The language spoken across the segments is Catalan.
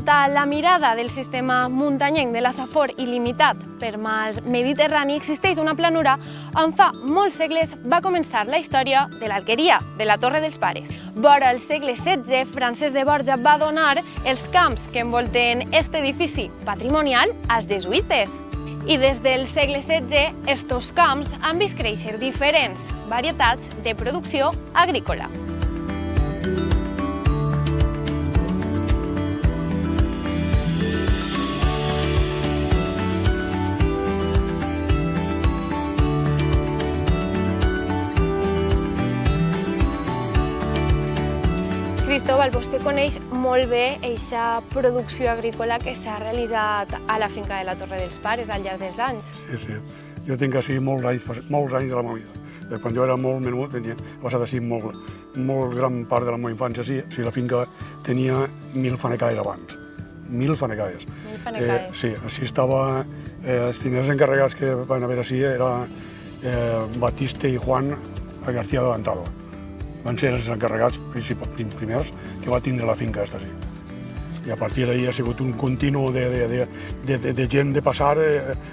Sota la mirada del sistema muntanyenc de la Safor il·limitat per mar Mediterrani existeix una planura on fa molts segles va començar la història de l'Alqueria, de la Torre dels Pares. Vora el segle XVI, Francesc de Borja va donar els camps que envolten aquest edifici patrimonial als jesuïtes. I des del segle XVI, estos camps han vist créixer diferents varietats de producció agrícola. Cristóbal, vostè coneix molt bé aquesta producció agrícola que s'ha realitzat a la finca de la Torre dels Pares al llarg dels anys. Sí. Jo tinc així molts anys de la meva vida. Quan jo era molt menut, he passat així molt gran part de la meva infància. Sí, la finca tenia 1.000 fanecaies abans. 1.000 fanecaies. 1.000 fanecaies. Sí, així estava... Els primers encarregats que van haver així eren Batiste i Juan García de Ventado. Van ser els encarregats primers que va tindre la finca aquesta, sí. I a partir d'ahir ha sigut un continu de gent de passar,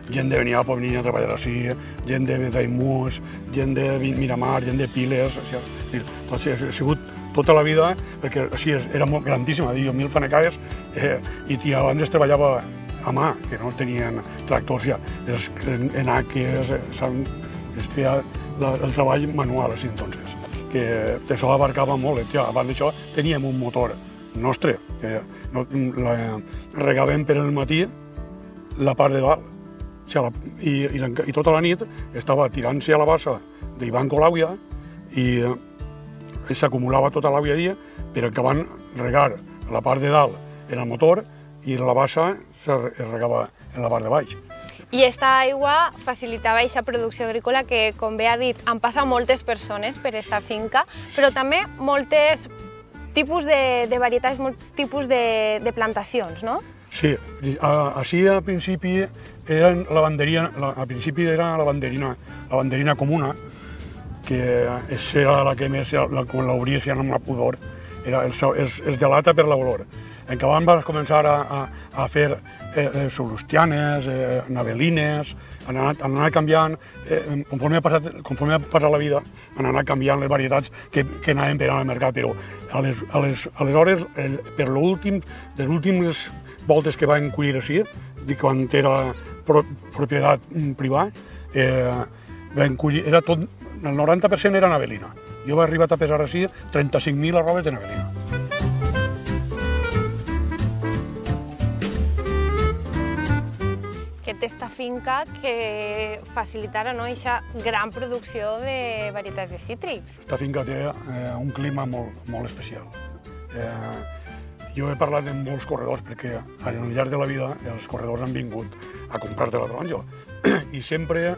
gent de venir a treballar així, gent de Daimús, gent de Miramar, gent de Piles, ha sigut tota la vida, perquè així era molt grandíssima, 1.000 fanecaies, i abans es treballava a mà, que no tenien tractors ja, les enaques, es feia el treball manual, així, entonces. Que això abarcava molt. Abans d'això teníem un motor nostre, que regàvem per al matí la part de dalt i tota la nit estava tirant-se a la bassa d'Ivan Colàuia i s'acumulava tota l'àvia allà per acabar regar la part de dalt en el motor i la bassa es regava en la part de baix. I aquesta aigua facilitava aquesta producció agrícola que, com bé ha dit, han passat moltes persones per aquesta finca, però també molts tipus de varietats, molts tipus de plantacions, no? Sí, així al principi era la banderina comuna, que era la que més l'obries amb la pudor, és gelata per l'olor. En què van començar a fer solustianes, navelines, han anat canviant, conforme ha passat la vida, han anat canviant les varietats que anaven per al mercat, però aleshores, per les últimes voltes que van collir així, quan era propietat privada, era tot, el 90% era navelina. Jo vaig arribar a pesar així 35.000 arrobes de navelina. Aquesta finca que facilitara aquesta gran producció de varietats de cítrics. Aquesta finca té un clima molt especial. Jo he parlat amb molts corredors perquè al llarg de la vida els corredors han vingut a comprar-te la taronja i sempre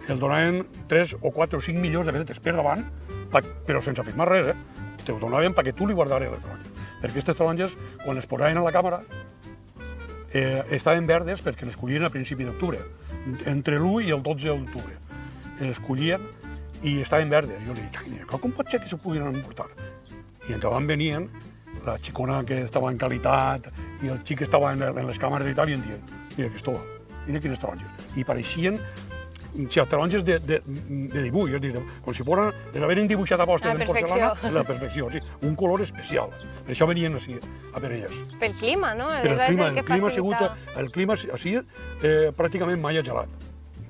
el donaven 3 o 4 o 5 milions de pessetes per davant, però sense firmar res, te ho donaven perquè tu li guardaries les taronges. Perquè aquestes taronges, quan les posaven a la càmera, estaven verdes perquè les collien a principi d'octubre, entre l'1 i el 12 d'octubre. Les collien i estaven verdes. Jo li dic, com pot ser que s'ho puguin emportar? I endavant venien la xicona que estava en qualitat i el xic que estava en les càmeres i tal, i em diuen, mira, Cristóbal, mira quines taronges. I pareixien taronges de dibuix, és a dir, com si foren d'haver dibuixat a posta en porcelana, la perfecció, un color especial. Per això venien així a per elles. Pel clima, no? El clima així pràcticament mai ha gelat,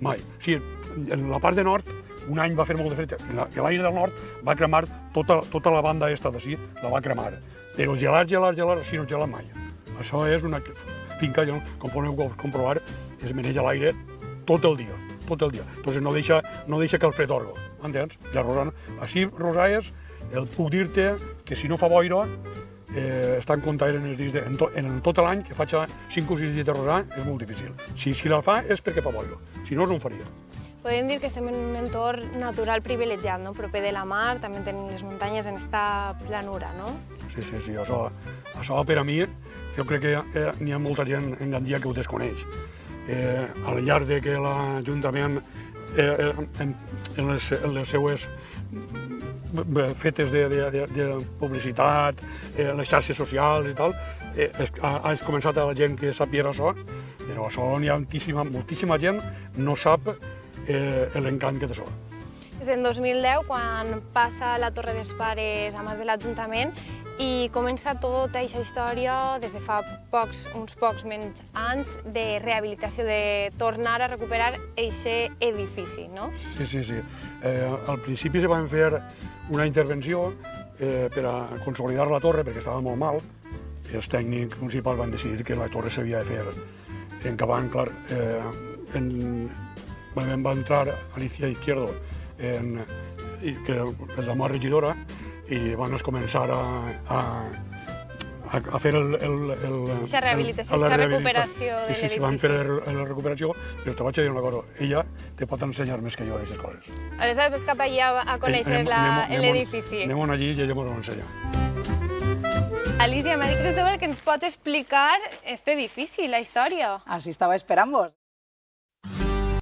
mai. En la part de nord, un any va fer molt de fred, l'aire del nord va cremar tota la banda aquesta d'ací, la va cremar. Però gelat, així no gelat mai. Això és una finca, com podeu comprovar, es maneja l'aire tot el dia. Entonces no deixa que el fred orgo, entens? Així, Rosales, puc dir-te que si no fa boira, estan comptats en tot l'any, que faig 5 o 6 dies de rosar, és molt difícil. Si la fa és perquè fa boira, si no, no ho faria. Podem dir que estem en un entorn natural privilegiat, no? Proper de la mar, també tenim les muntanyes en aquesta planura, no? Sí, això per a mi, jo crec que n'hi ha molta gent en Gandia que ho desconeix. Al llarg de que l'Ajuntament, en les seues fetes de publicitat, les xarxes socials i tal, has començat a la gent que sapia això, però això n'hi ha moltíssima gent no sap l'encant que té això. És en 2010 quan passa la Torre dels Pares a mans de l'Ajuntament i comença tota aquesta història des de fa uns pocs menys anys de rehabilitació, de tornar a recuperar aquest edifici, no? Sí. Al principi se van fer una intervenció per a consolidar la torre perquè estava molt mal. Els tècnics municipals van decidir que la torre s'havia de fer encavant, clar. Va entrar Alicia Izquierdo, que és la meva regidora, i van començar a fer aquesta rehabilitació, aquesta recuperació de l'edifici. Sí, van fer la recuperació, però te vaig dir una cosa, ella te pot ensenyar més que jo aquestes coses. Aleshores vas cap allà a conèixer l'edifici. Anem allí i ella ens ho ensenya. Alicia, m'ha dit Cristóbal que ens pot explicar este edifici, la història. Así estaba esperamos.